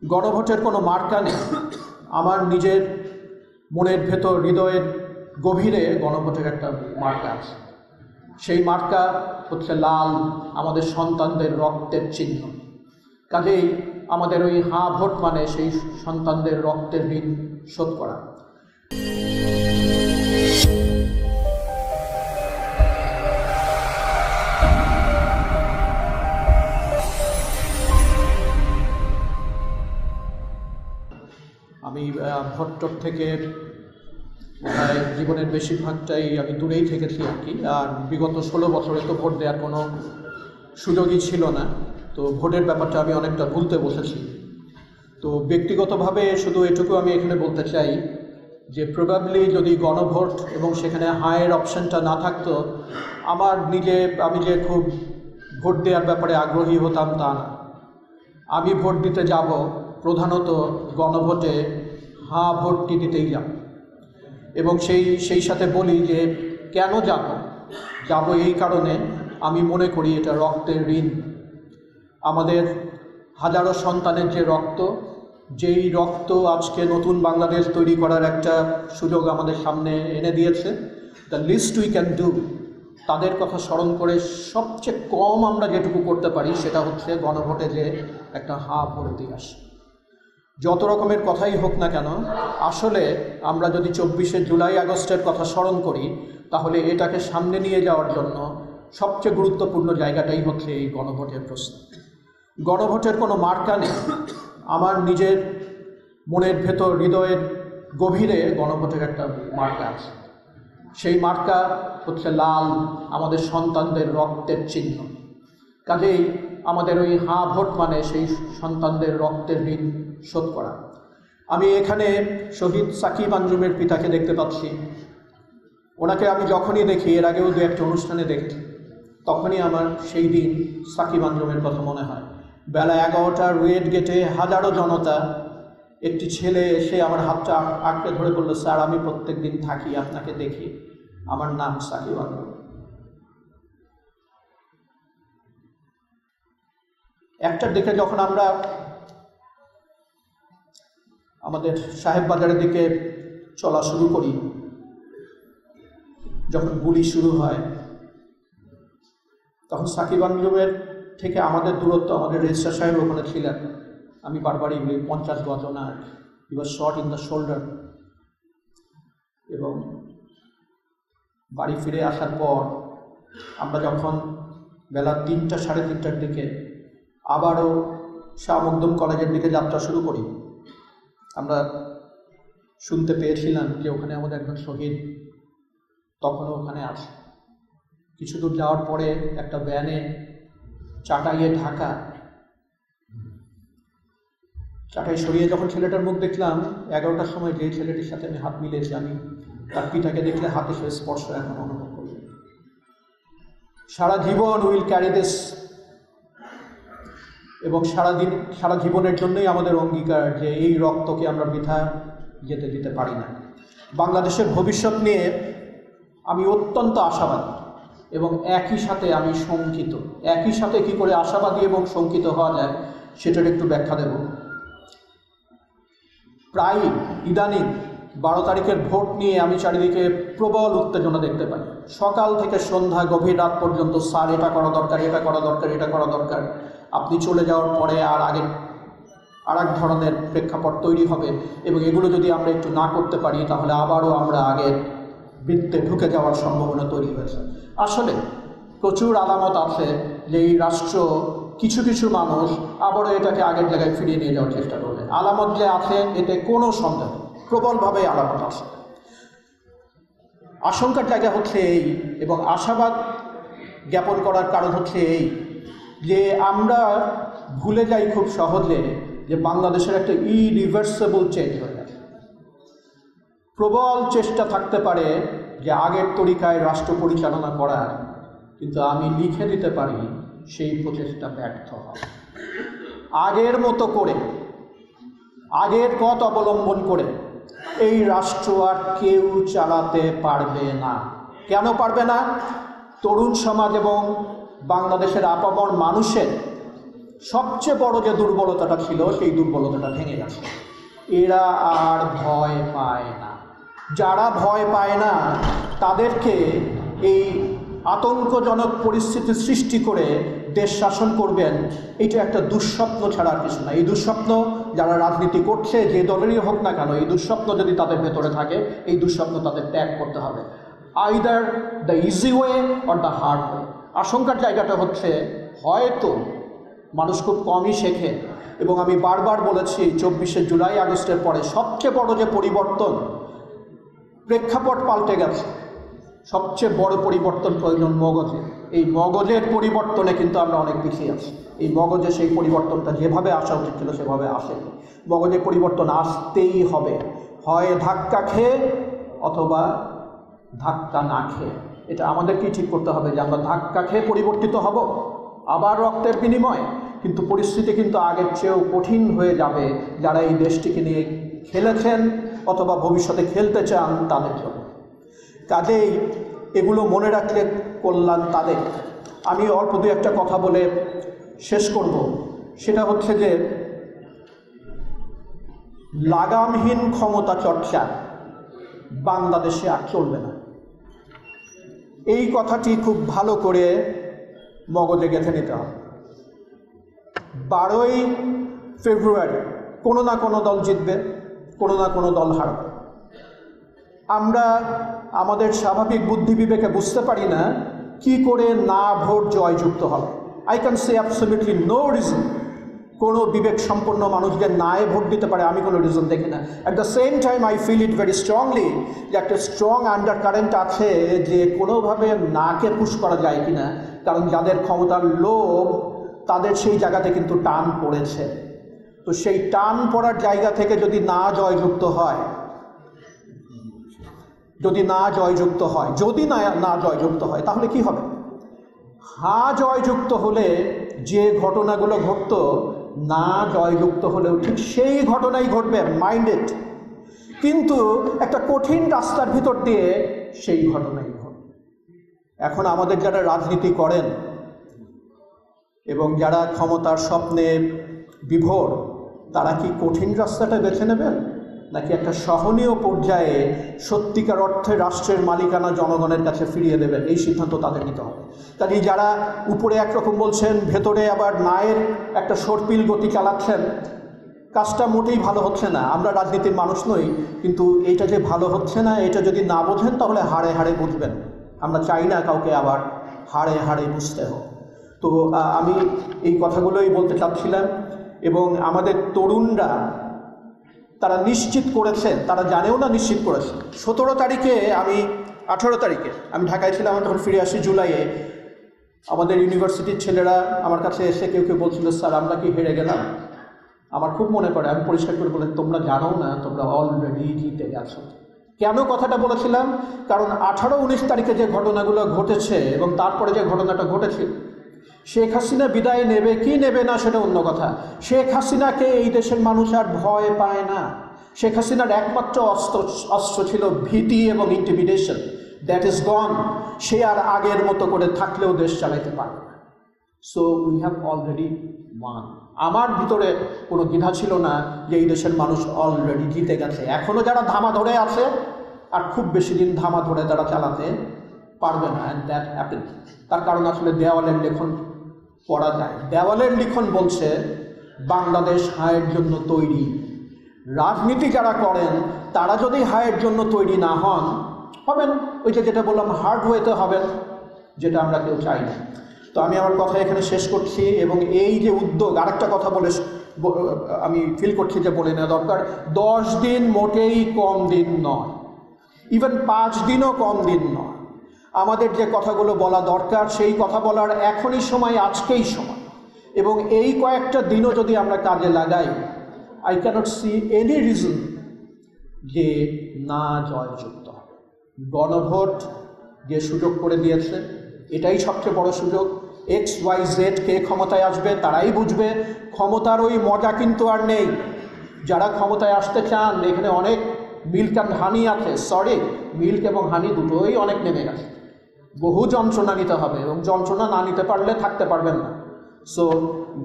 গণভোটের কোনো মার্কা নেই। আমার নিজের মনের ভেতর, হৃদয়ের গভীরে গণভোটের একটা মার্কা আছে। সেই মার্কা হচ্ছে লাল, আমাদের সন্তানদের রক্তের চিহ্ন। কাজেই আমাদের ওই হাঁ ভোট মানে সেই সন্তানদের রক্তের ঋণ শোধ করা। আমি ভোট থেকে জীবনের বেশিরভাগটাই আমি দূরেই থেকেছি আর কি। আর বিগত 16 বছরে তো ভোট দেওয়ার কোনো সুযোগই ছিল না, তো ভোটের ব্যাপারটা আমি অনেকটা ভুলতে বসেছি। তো ব্যক্তিগতভাবে শুধু এটুকু আমি এখানে বলতে চাই যে প্রবাবলি যদি গণভোট এবং সেখানে হায়ের অপশানটা না থাকতো, আমি যে খুব ভোট দেওয়ার ব্যাপারে আগ্রহী হতাম তা না। আমি ভোট দিতে যাব প্রধানত গণভোটে হাঁ ভোটটি দিতেই যাব, এবং সেই সাথে বলি যে কেন যাব এই কারণে আমি মনে করি এটা রক্তের ঋণ। আমাদের হাজারো সন্তানের যে রক্ত, যেই রক্ত আজকে নতুন বাংলাদেশ তৈরি করার একটা সুযোগ আমাদের সামনে এনে দিয়েছে, the list we can do, তাদের কথা স্মরণ করে সবচেয়ে কম আমরা যেটুকু করতে পারি সেটা হচ্ছে গণভোটে যে একটা হাঁ ভোট দিয়ে আসে। যত রকমের কথাই হোক না কেন, আসলে আমরা যদি 24শে জুলাই আগস্টের কথা স্মরণ করি, তাহলে এটাকে সামনে নিয়ে যাওয়ার জন্য সবচেয়ে গুরুত্বপূর্ণ জায়গাটাই হচ্ছে এই গণভোটের প্রশ্ন। গণভোটের কোনো মার্কা নেই। আমার নিজের মনের ভেতর, হৃদয়ের গভীরে গণভোটের একটা মার্কা আছে। সেই মার্কা হচ্ছে লাল, আমাদের সন্তানদের রক্তের চিহ্ন। কাজেই আমাদের ওই হাঁ ভোট মানে সেই সন্তানদের রক্তের ঋণ শোধ করা। আমি এখানে শহীদ সাকিব আঞ্জুমের পিতাকে দেখতে পাচ্ছি। ওনাকে আমি যখনই দেখি, এর আগেও দু একটা অনুষ্ঠানে দেখি, তখনই আমার সেই দিন সাকিব আঞ্জুমের কথা মনে হয়। বেলা 11টার রেড গেটে হাজারো জনতা, একটি ছেলে এসে আমার হাতটা আঁকড়ে ধরে বলল, স্যার আমি প্রত্যেক দিন থাকি, আপনাকে দেখি, আমার নাম সাকিব আঞ্জুম। একটার দিকে যখন আমরা আমাদের সাহেব বাজারের দিকে চলা শুরু করি, যখন গুলি শুরু হয়, তখন সাকিব আঞ্জুমের থেকে আমাদের দূরত্ব, আমাদের রেজিস্ট্রার সাহেব ওখানে ছিলেন, আমি বারবারই বলি 50 গজ না, হি ওয়াজ শট ইন দ্য শোল্ডার। এবং বাড়ি ফিরে আসার পর আমরা যখন বেলা 3টা সাড়ে 3টার দিকে আবারও শাহ মখদুম কলেজের দিকে যাত্রা শুরু করি, আমরা শুনতে পেয়েছিলাম যে ওখানে আমাদের একজন শহীদ তখনও ওখানে আছে। কিছু দূর যাওয়ার পরে একটা ভ্যানে চাটাইয়ে ঢাকা, চাটাই সরিয়ে যখন ছেলেটার মুখ দেখলাম, 11টার সময় যে ছেলেটির সাথে আমি হাত মিলেছি, আমি তার পিতাকে দেখলে হাতে সে স্পর্শ এখন অনুভব করি। সারা জীবন উইল ক্যারি দিস, এবং সারা জীবনের জন্যই আমাদের অঙ্গীকার যে এই রক্তকে আমরা বৃথা যেতে দিতে পারি না। বাংলাদেশের ভবিষ্যৎ নিয়ে আমি অত্যন্ত আশাবাদী এবং একই সাথে আমি শঙ্কিত। একই সাথে কী করে আশাবাদী এবং শঙ্কিত হওয়া যায় সেটার একটু ব্যাখ্যা দেব। প্রায় ইদানিং 12 তারিখের ভোট নিয়ে আমি চারিদিকে প্রবল উত্তেজনা দেখতে পাই। সকাল থেকে সন্ধ্যা গভীর রাত পর্যন্ত, স্যার এটা করা দরকার, এটা করা দরকার, এটা করা দরকার। আপনি চলে যাওয়ার পরে আর এক ধরনের প্রেক্ষাপট তৈরি হবে, এবং এগুলো যদি আমরা একটু না করতে পারি তাহলে আবারও আমরা আগের বৃত্তে ঢুকে যাওয়ার সম্ভাবনা তৈরি হয়েছে। আসলে প্রচুর আলামত আছে যে এই রাষ্ট্র, কিছু কিছু মানুষ আবারও এটাকে আগের জায়গায় ফিরিয়ে নিয়ে যাওয়ার চেষ্টা করবে। আলামত যে আছে এতে কোনো সন্দেহ, প্রবলভাবে আলামত আছে। আশঙ্কার জায়গা হচ্ছে এই, এবং আশাবাদ জ্ঞাপন করার কারণ হচ্ছে এই যে আমরা ভুলে যাই খুব সহজে যে বাংলাদেশের একটা ইরিভার্সেবল চেঞ্জ হয়ে গেছে। প্রবল চেষ্টা থাকতে পারে যে আগের তরিকায় রাষ্ট্র পরিচালনা করার, কিন্তু আমি লিখে দিতে পারি সেই প্রচেষ্টা ব্যর্থ হবে। আগের মতো করে, আগের পথ অবলম্বন করে এই রাষ্ট্র আর কেউ চালাতে পারবে না। কেন পারবে না? তরুণ সমাজ এবং বাংলাদেশের আপামর মানুষের সবচেয়ে বড় যে দুর্বলতাটা ছিল সেই দুর্বলতাটা ভেঙে গেছে। এরা আর ভয় পায় না। যারা ভয় পায় না তাদেরকে এই আতঙ্কজনক পরিস্থিতি সৃষ্টি করে দেশ শাসন করবেন, এটা একটা দুঃস্বপ্ন ছাড়া আর কিছু না। এই দুঃস্বপ্ন যারা রাজনীতি করছে, যে দলেরই হোক না কেন, এই দুঃস্বপ্ন যদি তাদের ভেতরে থাকে, এই দুঃস্বপ্ন তাদের ত্যাগ করতে হবে। Either the easy way or the hard way. আশঙ্কার জায়গাটা হচ্ছে হয়তো মানুষ খুব কমই শেখে, এবং আমি বারবার বলেছি 24শে জুলাই আগস্টের পরে সবচেয়ে বড় যে পরিবর্তন, প্রেক্ষাপট পাল্টে গেছে। সবচেয়ে বড় পরিবর্তন প্রয়োজন মগজে। এই মগজের পরিবর্তনে কিন্তু আমরা অনেক পিছিয়ে আছি। এই মগজে সেই পরিবর্তনটা যেভাবে আসা উচিত ছিল সেভাবে আসেনি। মগজে পরিবর্তন আসতেই হবে, হয় ধাক্কা খেয়ে অথবা ধাক্কা না খেয়ে। এটা আমাদেরকেই ঠিক করতে হবে যে আমরা ধাক্কা খেয়ে পরিবর্তিত হব, আবার রক্তের বিনিময়। কিন্তু পরিস্থিতি কিন্তু আগের চেয়েও কঠিন হয়ে যাবে যারা এই দেশটিকে নিয়ে খেলেছেন অথবা ভবিষ্যতে খেলতে চান তাদের জন্য। কাজেই এগুলো মনে রাখলে কল্যাণ তাদের। আমি অল্প দু একটা কথা বলে শেষ করব। সেটা হচ্ছে যে লাগামহীন ক্ষমতা চর্চা বাংলাদেশে আর চলবে না। এই কথাটি খুব ভালো করে মগজে গেঁথে নিতে হবে। 12ই ফেব্রুয়ারি কোনো না কোনো দল জিতবে, কোনো না কোনো দল হারবে। আমরা আমাদের স্বাভাবিক বুদ্ধি বিবেকে বুঝতে পারি না কি করে না ভোট জয়যুক্ত হবে। I can say absolutely no reason. কোনো বিবেক সম্পন্ন মানুষদের নায়ে ভোট দিতে পারে, আমি কোনো রিজন দেখি না। At the same time I feel it very strongly যে একটা স্ট্রং আন্ডার কারেন্ট আছে যে কোনোভাবে নাকে পুশ করা যায় কিনা। কারণ যাদের ক্ষমতার লোভ তাদের সেই জায়গাতে কিন্তু টান পড়েছে। তো সেই টান পড়ার জায়গা থেকে যদি না জয়যুক্ত হয়, যদি না জয়যুক্ত হয় তাহলে কি হবে? হ্যাঁ জয়যুক্ত হলে যে ঘটনাগুলো ঘটত, না জয়যুক্ত হলেও ঠিক সেই ঘটনাই ঘটবে, মাইন্ড ইট। কিন্তু একটা কঠিন রাস্তার ভিতর দিয়ে সেই ঘটনাই ঘটবে। এখন আমাদের যারা রাজনীতি করেন এবং যারা ক্ষমতার স্বপ্নে বিভোর, তারা কি কঠিন রাস্তাটা বেছে নেবেন, নাকি একটা সহনীয় পর্যায়ে সত্যিকার অর্থে রাষ্ট্রের মালিকানা জনগণের কাছে ফিরিয়ে দেবেন? এই সিদ্ধান্ত তাদের নিতে হবে। কাজেই যারা উপরে একরকম বলছেন, ভেতরে আবার নায়ের একটা সর্পিল গতি চালাচ্ছেন, কাজটা মোটেই ভালো হচ্ছে না। আমরা রাজনীতির মানুষ নই, কিন্তু এইটা যে ভালো হচ্ছে না এটা যদি না বোঝেন তাহলে হাড়ে হাড়ে বুঝবেন। আমরা চাই না কাউকে আবার হাড়ে হাড়ে বুঝতে হোক। তো আমি এই কথাগুলোই বলতে চাচ্ছিলাম। এবং আমাদের তরুণরা তারা নিশ্চিত করেছে, তারা জানেও না নিশ্চিত করেছে। 18 তারিখে 18 তারিখে আমি ঢাকায় ছিলাম, আমি তখন ফিরে আসি জুলাইয়ে। আমাদের ইউনিভার্সিটির ছেলেরা আমার কাছে এসে কেউ কেউ বলছিল, স্যার আমরা কি হেরে গেলাম? আমার খুব মনে পড়ে, আমি পরিষ্কার করে বলেন, তোমরা জানো না তোমরা অলরেডি জিতে গেছো। কেন কথাটা বলেছিলাম? কারণ 18-19 তারিখে যে ঘটনাগুলো ঘটেছে এবং তারপরে যে ঘটনাটা ঘটেছে, শেখ হাসিনা বিদায় নেবে কি নেবে না সেটা অন্য কথা। শেখ হাসিনাকে এই দেশের মানুষ আর ভয় পায় না। শেখ হাসিনার একমাত্র অস্ত্র ছিল ভীতি এবং ইন্টিমিডেশন। That is gone. সে আর আগের মতো করে থাকলেও দেশ চালাইতে পারবে না। So we have already won. আমার ভিতরে কোনো দ্বিধা ছিল না যে এই দেশের মানুষ অলরেডি জিতে গেছে। এখনও যারা ধামা ধরে আছে, আর খুব বেশি দিন ধামা ধরে তারা চালাতে পারবে না। And that happen. তার কারণ আসলে দেওয়ালের লেখন পড়া যায়। দেওয়ালের লিখন বলছে বাংলাদেশ হায়ের জন্য তৈরি। রাজনীতি যারা করেন তারা যদি হায়ের জন্য তৈরি না হবেন ওই যেটা বললাম হার্ড ওয়েতে হবেন, যেটা আমরা কেউ চাই না। তো আমি আমার কথা এখানে শেষ করছি। এবং এই যে উদ্যোগ, আরেকটা কথা বলে আমি ফিল করছি যে বলে নেওয়া দরকার, 10 দিন মোটেই কম দিন নয়, ইভেন 5 দিনও কম দিন নয়। আমাদের যে কথাগুলো বলা দরকার সেই কথা বলার এখনই সময়, আজকেই সময়। এবং এই কয়েকটা দিনও যদি আমরা কাজে লাগাই, I can't see any reason যে না জয়যুক্ত হবে। গণভোট যে সুযোগ করে দিয়েছে, এটাই সবচেয়ে বড় সুযোগ। XYZ কে ক্ষমতায় আসবে তারাই বুঝবে। ক্ষমতার ওই মজা কিন্তু আর নেই। যারা ক্ষমতায় আসতে চান, এখানে অনেক মিল্ক অ্যান্ড হানি আছে। সরি, মিল্ক এবং হানি দুটোই অনেক নেমে গেছে। বহু যন্ত্রণা নিতে হবে এবং যন্ত্রণা না নিতে পারলে থাকতে পারবেন না। সো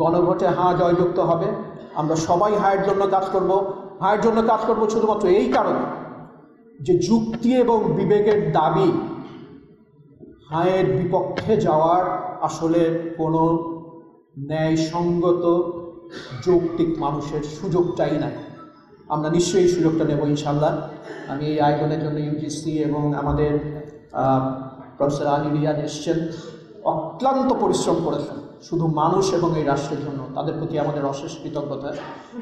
গণভোটে হ্যাঁ জয়যুক্ত হবে। আমরা সবাই হায়ের জন্য কাজ করব। হায়ের জন্য কাজ করব শুধুমাত্র এই কারণে যে যুক্তি এবং বিবেকের দাবি হায়ের বিপক্ষে যাওয়ার আসলে কোনো ন্যায়সঙ্গত যৌক্তিক মানুষের সুযোগটাই নাই। আমরা নিশ্চয়ই এই সুযোগটা নেব ইনশাল্লাহ। আমি এই আয়োজনের জন্য ইউজিসি এবং আমাদের প্রফেসর আলী রিয়াজ এসছেন, অক্লান্ত পরিশ্রম করেছেন শুধু মানুষ এবং এই রাষ্ট্রের জন্য। তাদের প্রতি আমাদের অশেষ কৃতজ্ঞতা।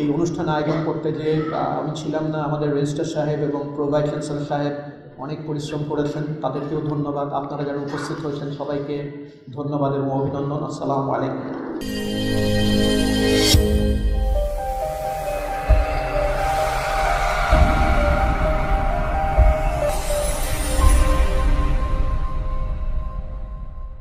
এই অনুষ্ঠান আয়োজন করতে যে আমি ছিলাম না, আমাদের রেজিস্ট্রার সাহেব এবং প্রো ভাইস চ্যান্সেলর সাহেব অনেক পরিশ্রম করেছেন, তাদেরকেও ধন্যবাদ। আপনারা যারা উপস্থিত হয়েছেন সবাইকে ধন্যবাদ এবং অভিনন্দন। আসসালামু আলাইকুম।